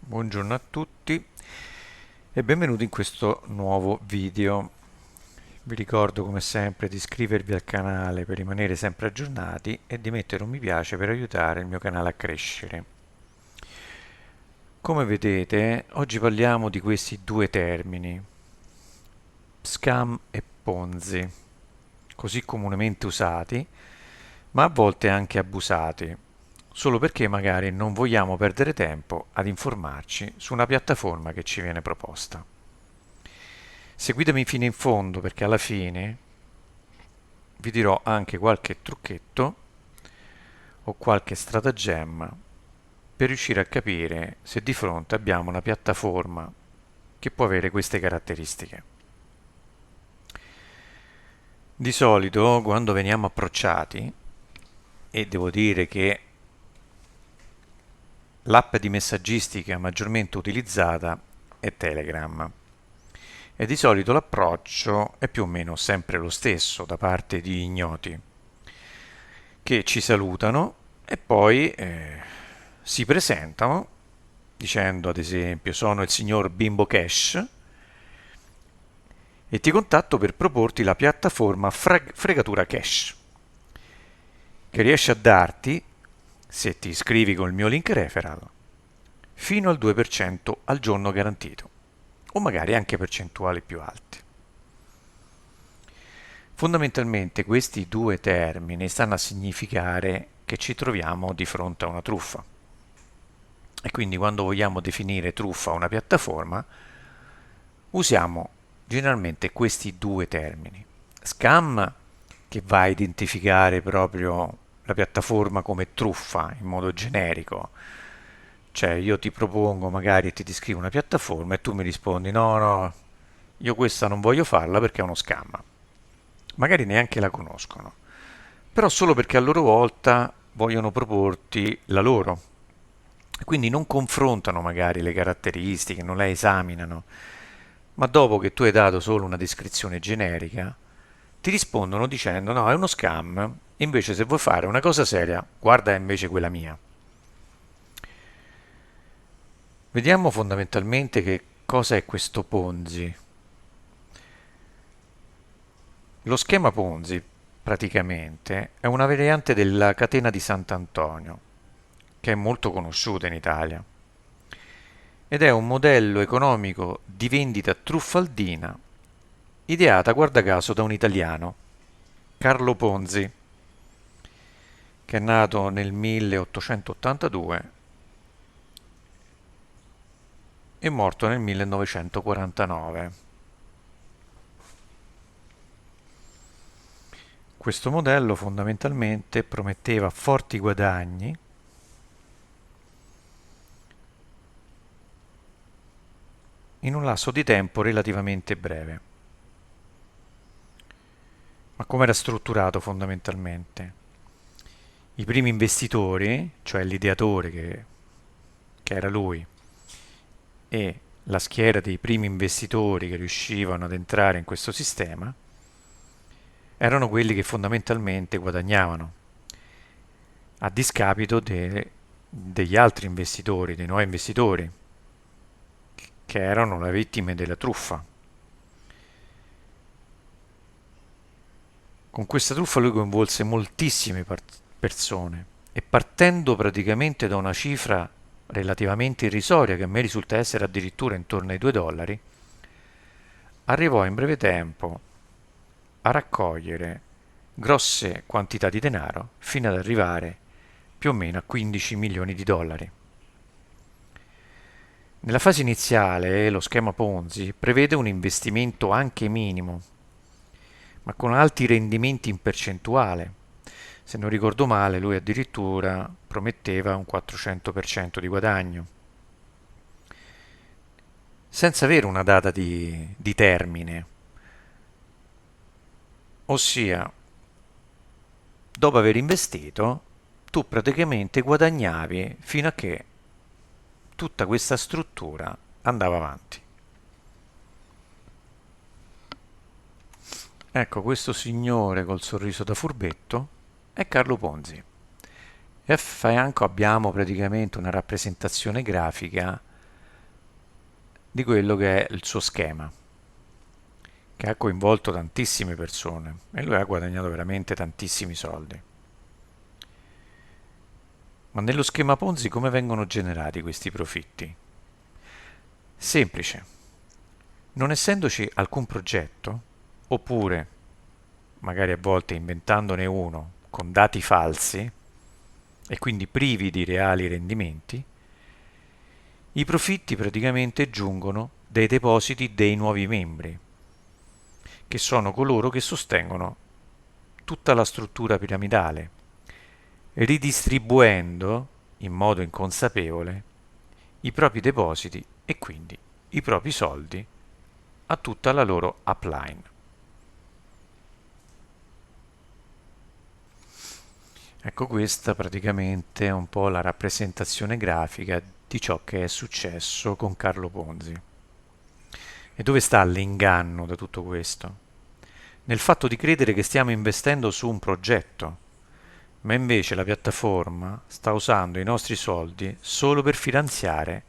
Buongiorno a tutti e benvenuti in questo nuovo video. Vi ricordo come sempre di iscrivervi al canale per rimanere sempre aggiornati e di mettere un mi piace per aiutare il mio canale a crescere. Come vedete, oggi parliamo di questi due termini, scam e Ponzi, così comunemente usati, ma a volte anche abusati, solo perché magari non vogliamo perdere tempo ad informarci su una piattaforma che ci viene proposta. Seguitemi fino in fondo perché alla fine vi dirò anche qualche trucchetto o qualche stratagemma per riuscire a capire se di fronte abbiamo una piattaforma che può avere queste caratteristiche. Di solito quando veniamo approcciati, e devo dire che l'app di messaggistica maggiormente utilizzata è Telegram. E di solito l'approccio è più o meno sempre lo stesso da parte di ignoti, che ci salutano e poi si presentano dicendo ad esempio sono il signor Bimbo Cash e ti contatto per proporti la piattaforma Fregatura Cash, che riesce a darti, se ti iscrivi col mio link referral, fino al 2% al giorno garantito, o magari anche percentuali più alte. Fondamentalmente questi due termini stanno a significare che ci troviamo di fronte a una truffa. E quindi quando vogliamo definire truffa una piattaforma, usiamo generalmente questi due termini. Scam, che va a identificare proprio la piattaforma come truffa in modo generico. Cioè io ti propongo magari ti descrivo una piattaforma e tu mi rispondi no, no, io questa non voglio farla perché è uno scam. Magari neanche la conoscono, però solo perché a loro volta vogliono proporti la loro. Quindi non confrontano magari le caratteristiche, non le esaminano, ma dopo che tu hai dato solo una descrizione generica, ti rispondono dicendo no, è uno scam, invece se vuoi fare una cosa seria, guarda invece quella mia. Vediamo fondamentalmente che cosa è questo Ponzi. Lo schema Ponzi praticamente è una variante della catena di Sant'Antonio, che è molto conosciuta in Italia, ed è un modello economico di vendita truffaldina ideata, guarda caso, da un italiano, Carlo Ponzi, che è nato nel 1882 e morto nel 1949. Questo modello fondamentalmente prometteva forti guadagni in un lasso di tempo relativamente breve. Ma come era strutturato fondamentalmente? I primi investitori, cioè l'ideatore che era lui, e la schiera dei primi investitori che riuscivano ad entrare in questo sistema, erano quelli che fondamentalmente guadagnavano, a discapito degli altri investitori, dei nuovi investitori, che erano le vittime della truffa. Con questa truffa lui coinvolse moltissime persone e partendo praticamente da una cifra relativamente irrisoria, che a me risulta essere addirittura intorno ai 2 dollari, arrivò in breve tempo a raccogliere grosse quantità di denaro fino ad arrivare più o meno a 15 milioni di dollari. Nella fase iniziale lo schema Ponzi prevede un investimento anche minimo, ma con alti rendimenti in percentuale. Se non ricordo male, lui addirittura prometteva un 400% di guadagno, senza avere una data di termine, ossia dopo aver investito tu praticamente guadagnavi fino a che tutta questa struttura andava avanti. Ecco, questo signore col sorriso da furbetto è Carlo Ponzi. E a fianco abbiamo praticamente una rappresentazione grafica di quello che è il suo schema, che ha coinvolto tantissime persone e lui ha guadagnato veramente tantissimi soldi. Ma nello schema Ponzi come vengono generati questi profitti? Semplice, non essendoci alcun progetto, oppure magari a volte inventandone uno con dati falsi e quindi privi di reali rendimenti, i profitti praticamente giungono dai depositi dei nuovi membri, che sono coloro che sostengono tutta la struttura piramidale, ridistribuendo in modo inconsapevole i propri depositi e quindi i propri soldi a tutta la loro upline. Ecco, questa praticamente è un po' la rappresentazione grafica di ciò che è successo con Carlo Ponzi. E dove sta l'inganno da tutto questo? Nel fatto di credere che stiamo investendo su un progetto, ma invece la piattaforma sta usando i nostri soldi solo per finanziare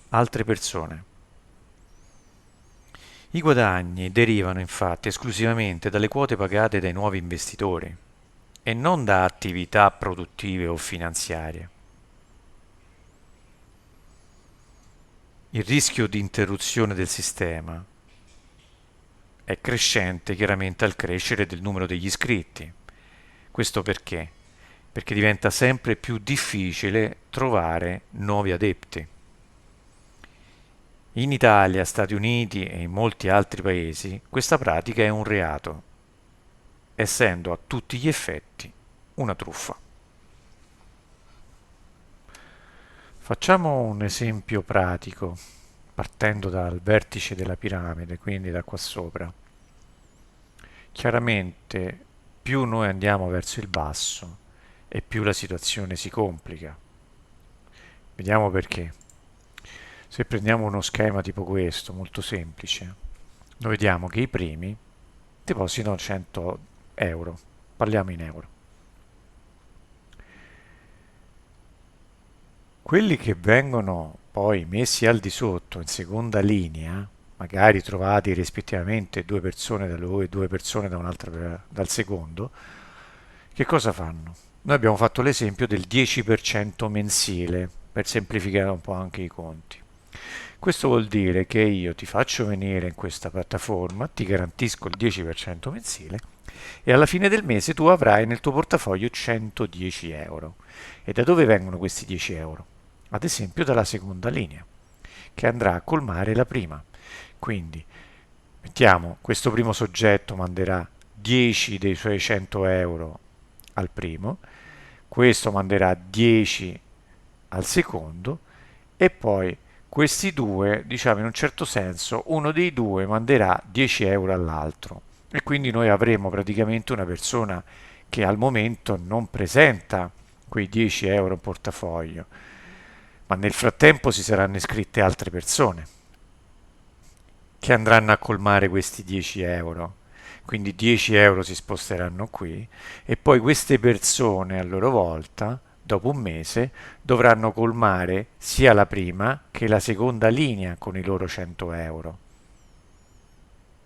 altre persone. I guadagni derivano infatti esclusivamente dalle quote pagate dai nuovi investitori e non da attività produttive o finanziarie. Il rischio di interruzione del sistema è crescente chiaramente al crescere del numero degli iscritti. Questo perché? Perché diventa sempre più difficile trovare nuovi adepti. In Italia, Stati Uniti e in molti altri paesi questa pratica è un reato, essendo a tutti gli effetti una truffa. Facciamo un esempio pratico, partendo dal vertice della piramide, quindi da qua sopra. Chiaramente più noi andiamo verso il basso e più la situazione si complica. Vediamo perché. Se prendiamo uno schema tipo questo, molto semplice, noi vediamo che i primi depositano 100 euro, parliamo in euro. Quelli che vengono poi messi al di sotto in seconda linea, magari trovati rispettivamente due persone da lui e due persone da un'altra dal secondo, che cosa fanno? Noi abbiamo fatto l'esempio del 10% mensile per semplificare un po' anche i conti. Questo vuol dire che io ti faccio venire in questa piattaforma, ti garantisco il 10% mensile e alla fine del mese tu avrai nel tuo portafoglio 110 euro. E da dove vengono questi 10 euro? Ad esempio dalla seconda linea, che andrà a colmare la prima. Quindi, mettiamo, questo primo soggetto manderà 10 dei suoi 100 euro al primo, questo manderà 10 al secondo e poi questi due, diciamo in un certo senso, uno dei due manderà 10 euro all'altro e quindi noi avremo praticamente una persona che al momento non presenta quei 10 euro in portafoglio, ma nel frattempo si saranno iscritte altre persone che andranno a colmare questi 10 euro. Quindi 10 euro si sposteranno qui e poi queste persone a loro volta, dopo un mese, dovranno colmare sia la prima che la seconda linea con i loro 100 euro,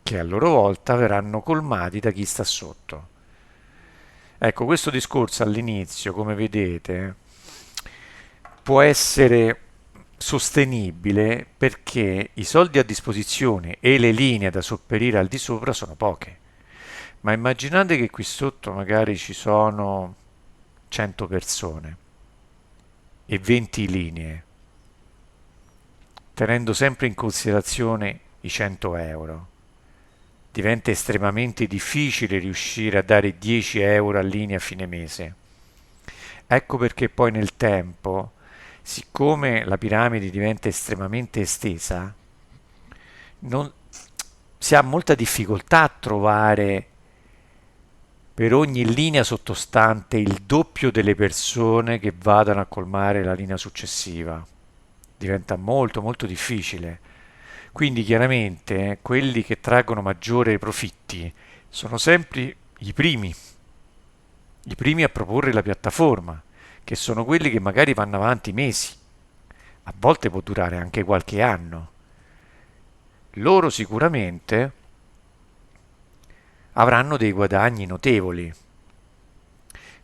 che a loro volta verranno colmati da chi sta sotto. Ecco, questo discorso all'inizio, come vedete, può essere sostenibile perché i soldi a disposizione e le linee da sopperire al di sopra sono poche. Ma immaginate che qui sotto magari ci sono 100 persone e 20 linee, tenendo sempre in considerazione i 100 euro. Diventa estremamente difficile riuscire a dare 10 euro a linea a fine mese. Ecco perché poi nel tempo, siccome la piramide diventa estremamente estesa, non, si ha molta difficoltà a trovare per ogni linea sottostante il doppio delle persone che vadano a colmare la linea successiva. Diventa molto molto difficile. Quindi chiaramente quelli che traggono maggiori profitti sono sempre i primi a proporre la piattaforma, che sono quelli che magari vanno avanti mesi, a volte può durare anche qualche anno. Loro sicuramente avranno dei guadagni notevoli,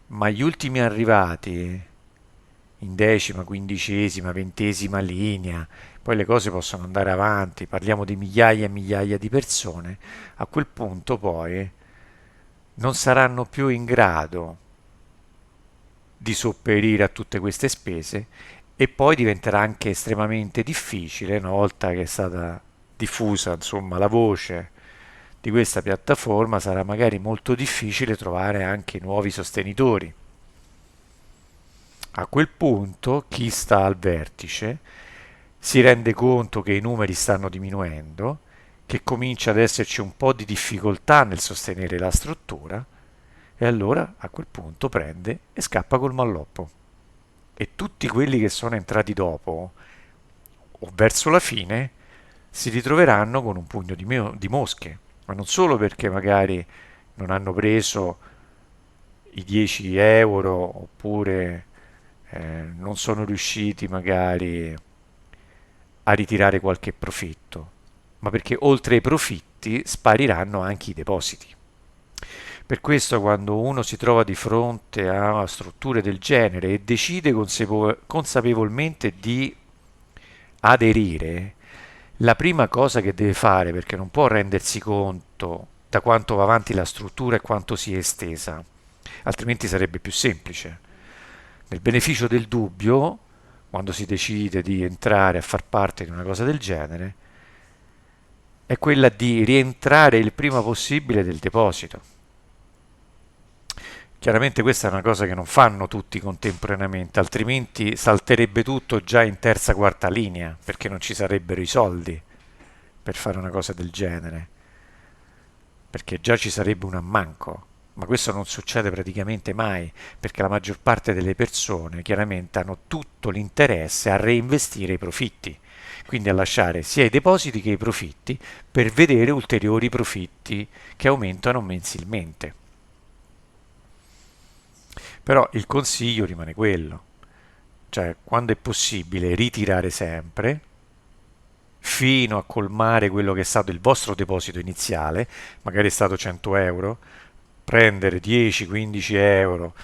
ma gli ultimi arrivati in decima, quindicesima, ventesima linea, poi le cose possono andare avanti, parliamo di migliaia e migliaia di persone, a quel punto poi non saranno più in grado di sopperire a tutte queste spese e poi diventerà anche estremamente difficile, una volta che è stata diffusa, insomma, la voce di questa piattaforma, sarà magari molto difficile trovare anche nuovi sostenitori. A quel punto chi sta al vertice si rende conto che i numeri stanno diminuendo, che comincia ad esserci un po' di difficoltà nel sostenere la struttura e allora a quel punto prende e scappa col malloppo. E tutti quelli che sono entrati dopo o verso la fine si ritroveranno con un pugno di mosche, ma non solo perché magari non hanno preso i 10 euro oppure non sono riusciti magari a ritirare qualche profitto, ma perché oltre ai profitti spariranno anche i depositi. Per questo quando uno si trova di fronte a strutture del genere e decide consapevolmente di aderire, la prima cosa che deve fare, perché non può rendersi conto da quanto va avanti la struttura e quanto si è estesa, altrimenti sarebbe più semplice. Nel beneficio del dubbio, quando si decide di entrare a far parte di una cosa del genere, è quella di rientrare il prima possibile del deposito. Chiaramente questa è una cosa che non fanno tutti contemporaneamente, altrimenti salterebbe tutto già in terza, quarta linea, perché non ci sarebbero i soldi per fare una cosa del genere, perché già ci sarebbe un ammanco. Ma questo non succede praticamente mai, perché la maggior parte delle persone chiaramente hanno tutto l'interesse a reinvestire i profitti, quindi a lasciare sia i depositi che i profitti per vedere ulteriori profitti che aumentano mensilmente. Però il consiglio rimane quello, cioè quando è possibile ritirare sempre fino a colmare quello che è stato il vostro deposito iniziale, magari è stato 100 euro, prendere 10-15 euro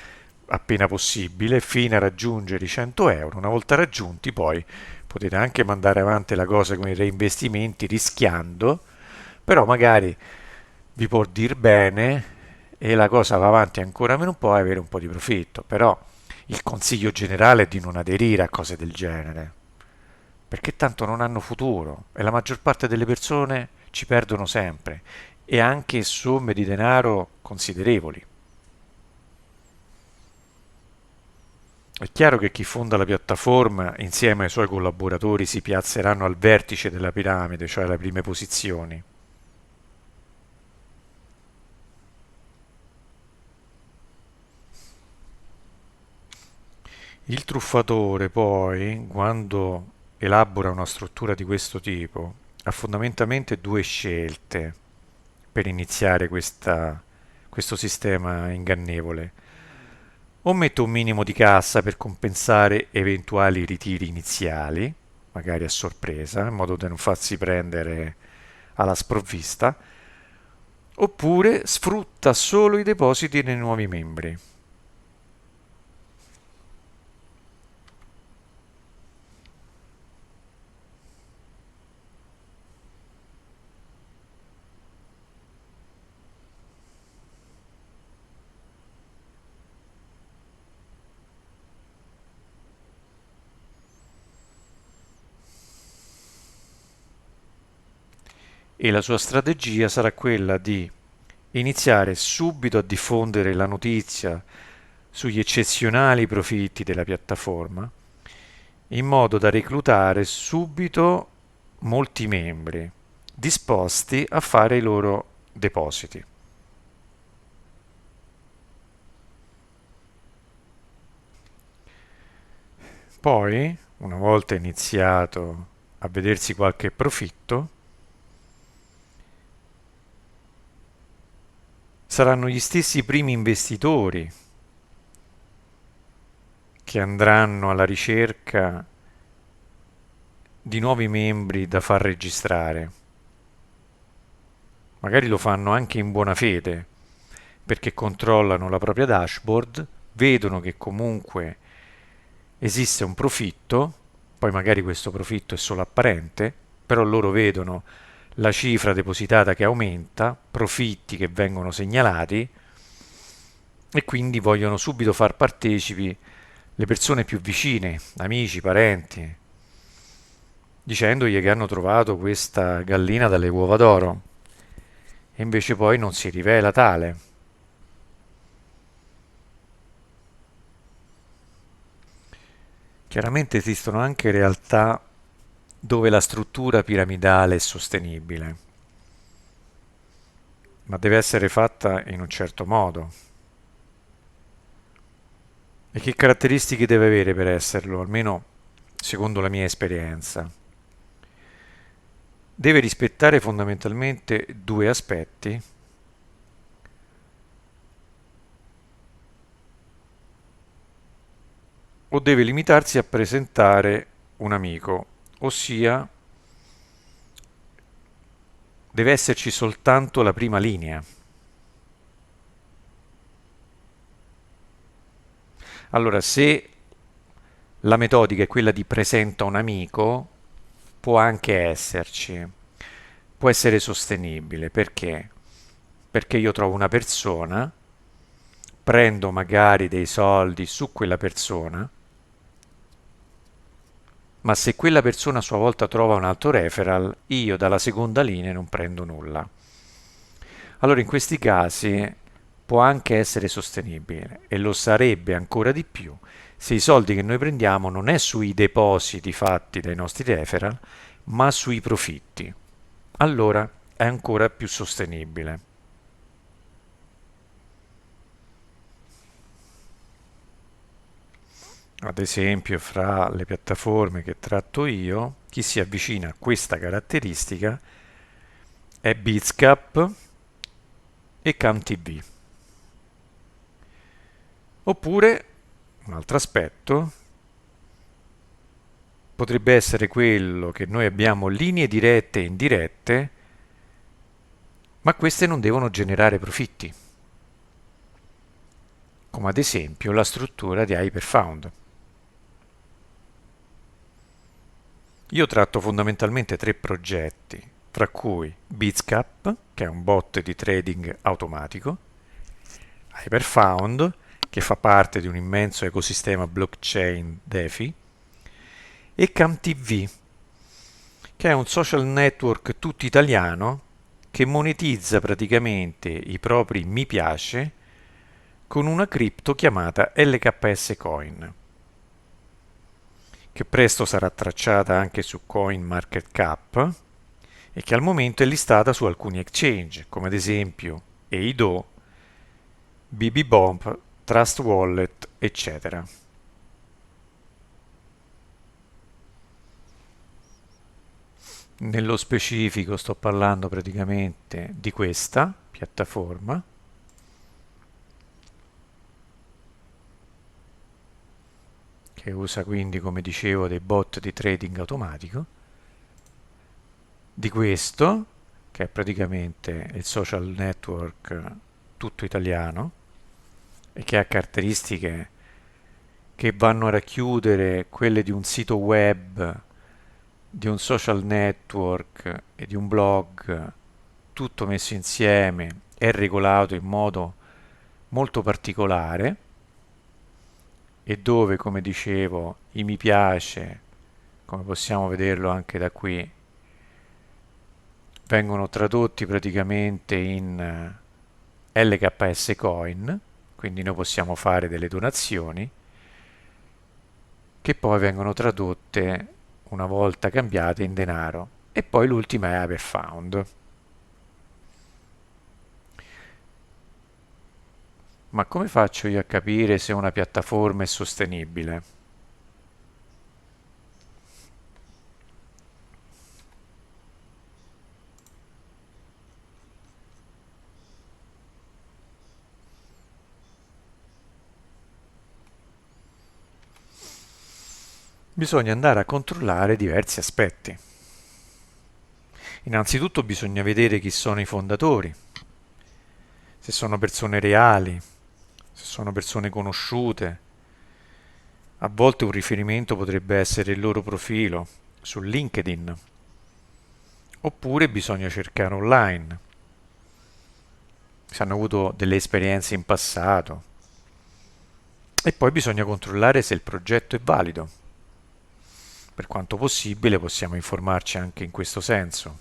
appena possibile fino a raggiungere i 100 euro. Una volta raggiunti poi potete anche mandare avanti la cosa con i reinvestimenti rischiando, però magari vi può dir bene e la cosa va avanti ancora meno un po' e avere un po' di profitto, però il consiglio generale è di non aderire a cose del genere, perché tanto non hanno futuro e la maggior parte delle persone ci perdono sempre e anche somme di denaro considerevoli. È chiaro che chi fonda la piattaforma insieme ai suoi collaboratori si piazzeranno al vertice della piramide, cioè alle prime posizioni. Il truffatore poi, quando elabora una struttura di questo tipo, ha fondamentalmente due scelte per iniziare questo sistema ingannevole. O mette un minimo di cassa per compensare eventuali ritiri iniziali, magari a sorpresa, in modo da non farsi prendere alla sprovvista, oppure sfrutta solo i depositi dei nuovi membri. E la sua strategia sarà quella di iniziare subito a diffondere la notizia sugli eccezionali profitti della piattaforma, in modo da reclutare subito molti membri disposti a fare i loro depositi. Poi, una volta iniziato a vedersi qualche profitto, saranno gli stessi primi investitori che andranno alla ricerca di nuovi membri da far registrare. Magari lo fanno anche in buona fede, perché controllano la propria dashboard, vedono che comunque esiste un profitto, poi magari questo profitto è solo apparente, però loro vedono la cifra depositata che aumenta, profitti che vengono segnalati e quindi vogliono subito far partecipi le persone più vicine, amici, parenti, dicendogli che hanno trovato questa gallina dalle uova d'oro e invece poi non si rivela tale. Chiaramente esistono anche realtà dove la struttura piramidale è sostenibile, ma deve essere fatta in un certo modo. E che caratteristiche deve avere per esserlo, almeno secondo la mia esperienza? Deve rispettare fondamentalmente due aspetti, o deve limitarsi a presentare un amico, ossia deve esserci soltanto la prima linea. Allora, se la metodica è quella di presenta un amico, può anche esserci, può essere sostenibile. Perché? Perché io trovo una persona, prendo magari dei soldi su quella persona, ma se quella persona a sua volta trova un altro referral, io dalla seconda linea non prendo nulla. Allora in questi casi può anche essere sostenibile e lo sarebbe ancora di più se i soldi che noi prendiamo non è sui depositi fatti dai nostri referral, ma sui profitti. Allora è ancora più sostenibile. Ad esempio, fra le piattaforme che tratto io, chi si avvicina a questa caratteristica è Bitscap e CamTV. Oppure, un altro aspetto, potrebbe essere quello che noi abbiamo linee dirette e indirette, ma queste non devono generare profitti, come ad esempio la struttura di Hyperfound. Io tratto fondamentalmente tre progetti, tra cui Bitscap, che è un bot di trading automatico, Hyperfound, che fa parte di un immenso ecosistema blockchain DeFi, e CamTV, che è un social network tutto italiano che monetizza praticamente i propri mi piace con una cripto chiamata LKS Coin, che presto sarà tracciata anche su CoinMarketCap e che al momento è listata su alcuni exchange, come ad esempio Eido, BBBomb, Trust Wallet, eccetera. Nello specifico sto parlando praticamente di questa piattaforma che usa quindi, come dicevo, dei bot di trading automatico, di questo che è praticamente il social network tutto italiano e che ha caratteristiche che vanno a racchiudere quelle di un sito web, di un social network e di un blog, tutto messo insieme e regolato in modo molto particolare e dove, come dicevo, i mi piace, come possiamo vederlo anche da qui, vengono tradotti praticamente in LKS Coin, quindi noi possiamo fare delle donazioni che poi vengono tradotte una volta cambiate in denaro. E poi l'ultima è Hyperfound. Ma come faccio io a capire se una piattaforma è sostenibile? bisogna andare a controllare diversi aspetti. Innanzitutto bisogna vedere chi sono i fondatori, se sono persone reali, se sono persone conosciute. A volte un riferimento potrebbe essere il loro profilo su LinkedIn, oppure bisogna cercare online, se hanno avuto delle esperienze in passato. E poi bisogna controllare se il progetto è valido. Per quanto possibile possiamo informarci anche in questo senso,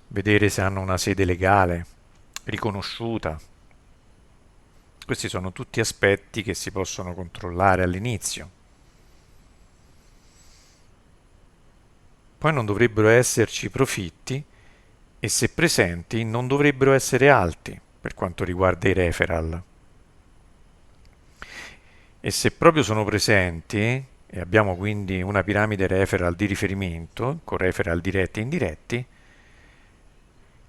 vedere se hanno una sede legale, riconosciuta. Questi sono tutti aspetti che si possono controllare all'inizio. Poi non dovrebbero esserci profitti e se presenti non dovrebbero essere alti per quanto riguarda i referral. E se proprio sono presenti, e abbiamo quindi una piramide referral di riferimento, con referral diretti e indiretti,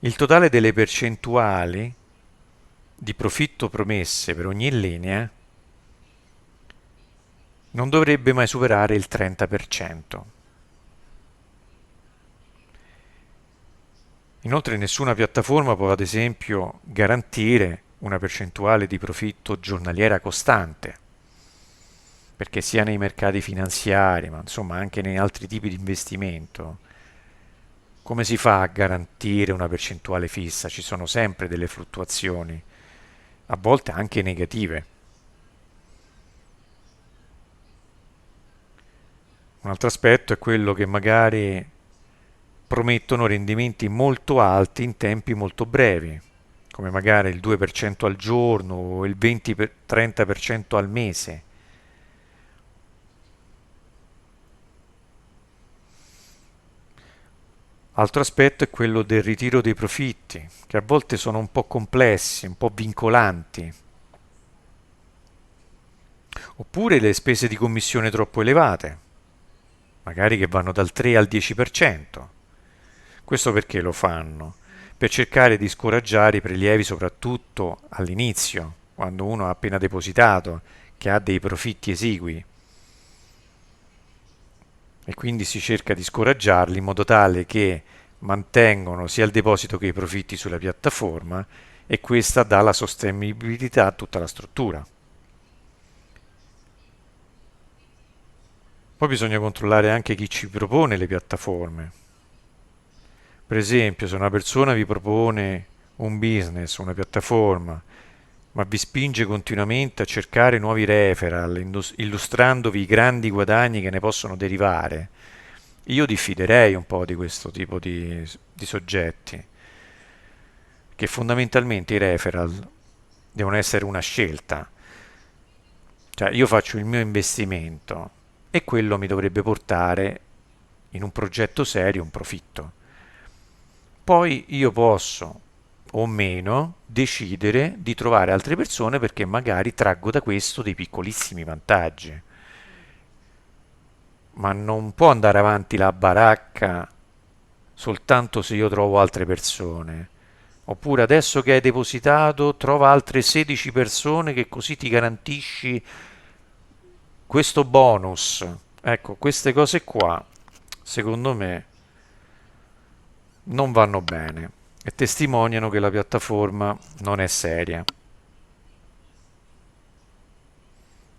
il totale delle percentuali di profitto promesse per ogni linea non dovrebbe mai superare il 30%. Inoltre nessuna piattaforma può ad esempio garantire una percentuale di profitto giornaliera costante, perché sia nei mercati finanziari, ma insomma anche nei altri tipi di investimento, come si fa a garantire una percentuale fissa? Ci sono sempre delle fluttuazioni, a volte anche negative. Un altro aspetto è quello che magari promettono rendimenti molto alti in tempi molto brevi, come magari il 2% al giorno o il 20-30% al mese. Altro aspetto è quello del ritiro dei profitti, che a volte sono un po' complessi, un po' vincolanti, oppure le spese di commissione troppo elevate, magari che vanno dal 3 al 10%. Questo perché lo fanno? Per cercare di scoraggiare i prelievi soprattutto all'inizio, quando uno ha appena depositato, che ha dei profitti esigui. E quindi si cerca di scoraggiarli in modo tale che mantengono sia il deposito che i profitti sulla piattaforma e questa dà la sostenibilità a tutta la struttura. Poi bisogna controllare anche chi ci propone le piattaforme. Per esempio, se una persona vi propone un business, una piattaforma, ma vi spinge continuamente a cercare nuovi referral, illustrandovi i grandi guadagni che ne possono derivare, io diffiderei un po' di questo tipo di soggetti, che fondamentalmente i referral devono essere una scelta. Cioè io faccio il mio investimento e quello mi dovrebbe portare in un progetto serio un profitto. Poi io posso o meno decidere di trovare altre persone perché magari traggo da questo dei piccolissimi vantaggi. Ma non può andare avanti la baracca soltanto se io trovo altre persone. Oppure adesso che hai depositato, trova altre 16 persone che così ti garantisci questo bonus. Ecco, queste cose qua, secondo me, non vanno bene e testimoniano che la piattaforma non è seria.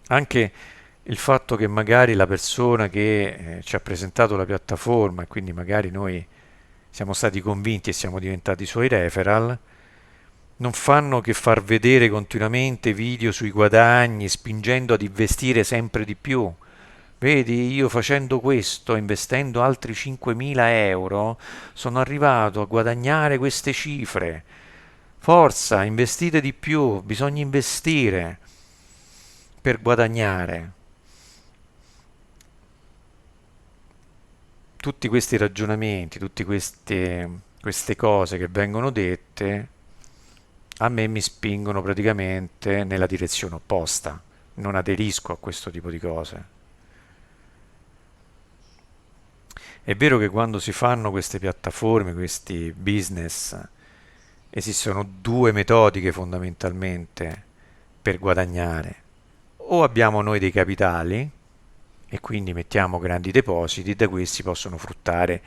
Anche il fatto che magari la persona che ci ha presentato la piattaforma e quindi magari noi siamo stati convinti e siamo diventati suoi referral, non fanno che far vedere continuamente video sui guadagni, spingendo ad investire sempre di più. Vedi, io facendo questo, investendo altri 5.000 euro, sono arrivato a guadagnare queste cifre. Forza, investite di più, bisogna investire per guadagnare. Tutti questi ragionamenti, tutte queste cose che vengono dette, a me mi spingono praticamente nella direzione opposta. Non aderisco a questo tipo di cose. È vero che quando si fanno queste piattaforme, questi business, esistono due metodiche fondamentalmente per guadagnare. O abbiamo noi dei capitali e quindi mettiamo grandi depositi e da questi possono fruttare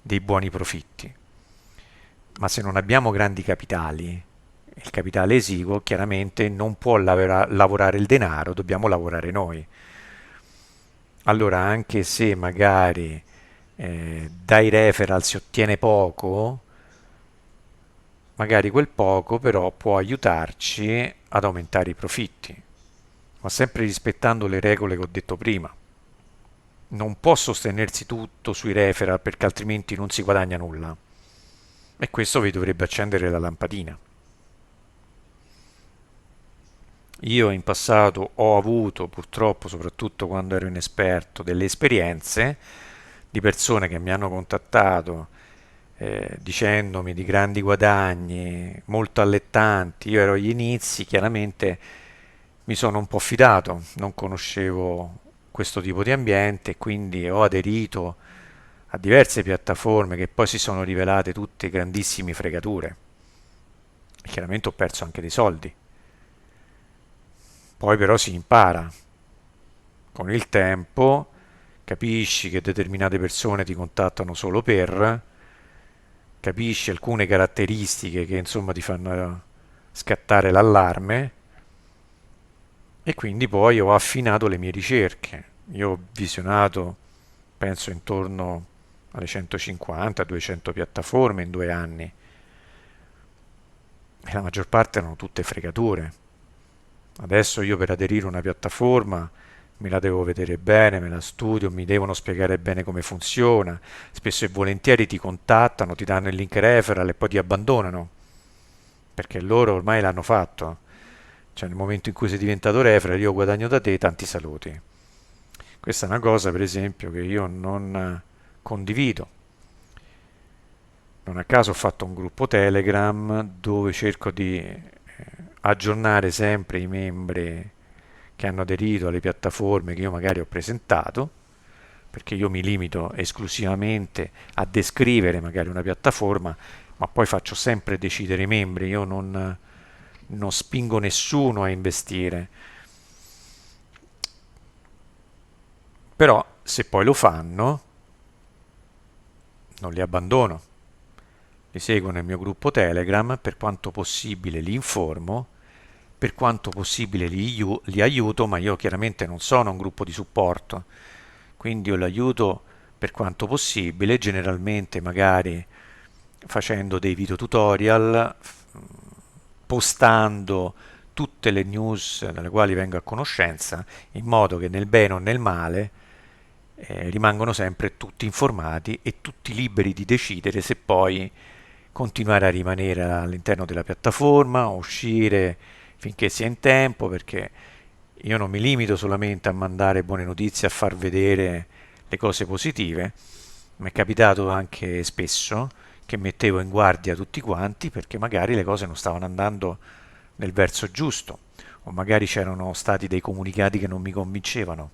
dei buoni profitti. Ma se non abbiamo grandi capitali, il capitale esiguo chiaramente non può lavorare il denaro, dobbiamo lavorare noi. Allora anche se magari dai referral si ottiene poco, magari quel poco però può aiutarci ad aumentare i profitti, ma sempre rispettando le regole che ho detto prima. Non può sostenersi tutto sui referral perché altrimenti non si guadagna nulla. E questo vi dovrebbe accendere la lampadina. Io in passato ho avuto, purtroppo, soprattutto quando ero inesperto, delle esperienze di persone che mi hanno contattato dicendomi di grandi guadagni, molto allettanti. Io ero agli inizi, chiaramente mi sono un po' fidato, non conoscevo questo tipo di ambiente e quindi ho aderito a diverse piattaforme che poi si sono rivelate tutte grandissime fregature. E chiaramente ho perso anche dei soldi. Poi però si impara. Con il tempo capisci che determinate persone ti contattano solo per, capisci alcune caratteristiche che insomma ti fanno scattare l'allarme e quindi poi ho affinato le mie ricerche. Io ho visionato, penso, intorno alle 150-200 piattaforme in 2 anni e la maggior parte erano tutte fregature. Adesso io per aderire a una piattaforma me la devo vedere bene, me la studio, mi devono spiegare bene come funziona. Spesso e volentieri ti contattano, ti danno il link referral e poi ti abbandonano, perché loro ormai l'hanno fatto. Cioè nel momento in cui sei diventato referral, io guadagno da te, tanti saluti. Questa è una cosa, per esempio, che io non condivido. Non a caso ho fatto un gruppo Telegram dove cerco di aggiornare sempre i membri che hanno aderito alle piattaforme che io magari ho presentato, perché io mi limito esclusivamente a descrivere magari una piattaforma, ma poi faccio sempre decidere i membri, io non spingo nessuno a investire. Però se poi lo fanno, non li abbandono. Li seguo nel mio gruppo Telegram, per quanto possibile li informo, per quanto possibile li aiuto, ma io chiaramente non sono un gruppo di supporto, quindi io l'aiuto per quanto possibile, generalmente magari facendo dei video tutorial, postando tutte le news dalle quali vengo a conoscenza, in modo che nel bene o nel male rimangono sempre tutti informati e tutti liberi di decidere se poi continuare a rimanere all'interno della piattaforma o uscire finché sia in tempo, perché io non mi limito solamente a mandare buone notizie, a far vedere le cose positive. Mi è capitato anche spesso che mettevo in guardia tutti quanti perché magari le cose non stavano andando nel verso giusto o magari c'erano stati dei comunicati che non mi convincevano.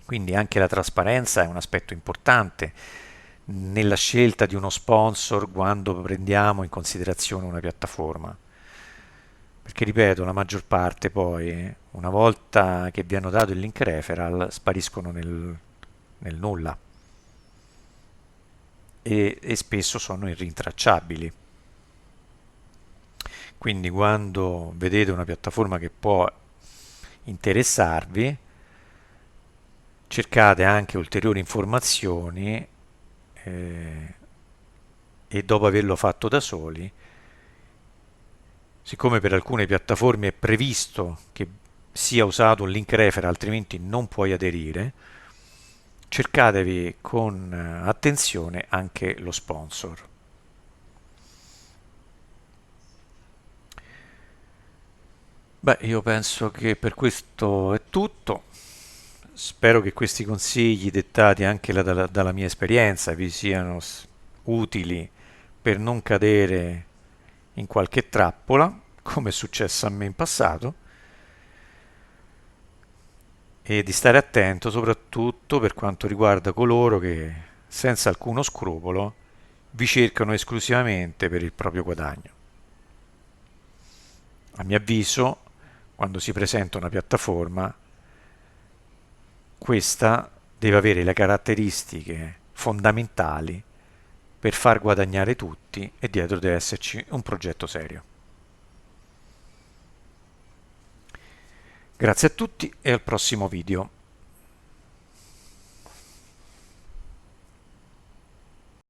Quindi anche la trasparenza è un aspetto importante nella scelta di uno sponsor quando prendiamo in considerazione una piattaforma. Perché ripeto, la maggior parte poi, una volta che vi hanno dato il link referral, spariscono nel nulla e spesso sono irrintracciabili. Quindi quando vedete una piattaforma che può interessarvi, cercate anche ulteriori informazioni e dopo averlo fatto da soli, siccome per alcune piattaforme è previsto che sia usato un link referral, altrimenti non puoi aderire, cercatevi con attenzione anche lo sponsor. Beh, io penso che per questo è tutto. Spero che questi consigli dettati anche dalla mia esperienza vi siano utili per non cadere in qualche trappola, come è successo a me in passato, e di stare attento soprattutto per quanto riguarda coloro che, senza alcuno scrupolo, vi cercano esclusivamente per il proprio guadagno. A mio avviso, quando si presenta una piattaforma, questa deve avere le caratteristiche fondamentali per far guadagnare tutti e dietro deve esserci un progetto serio. Grazie a tutti e al prossimo video.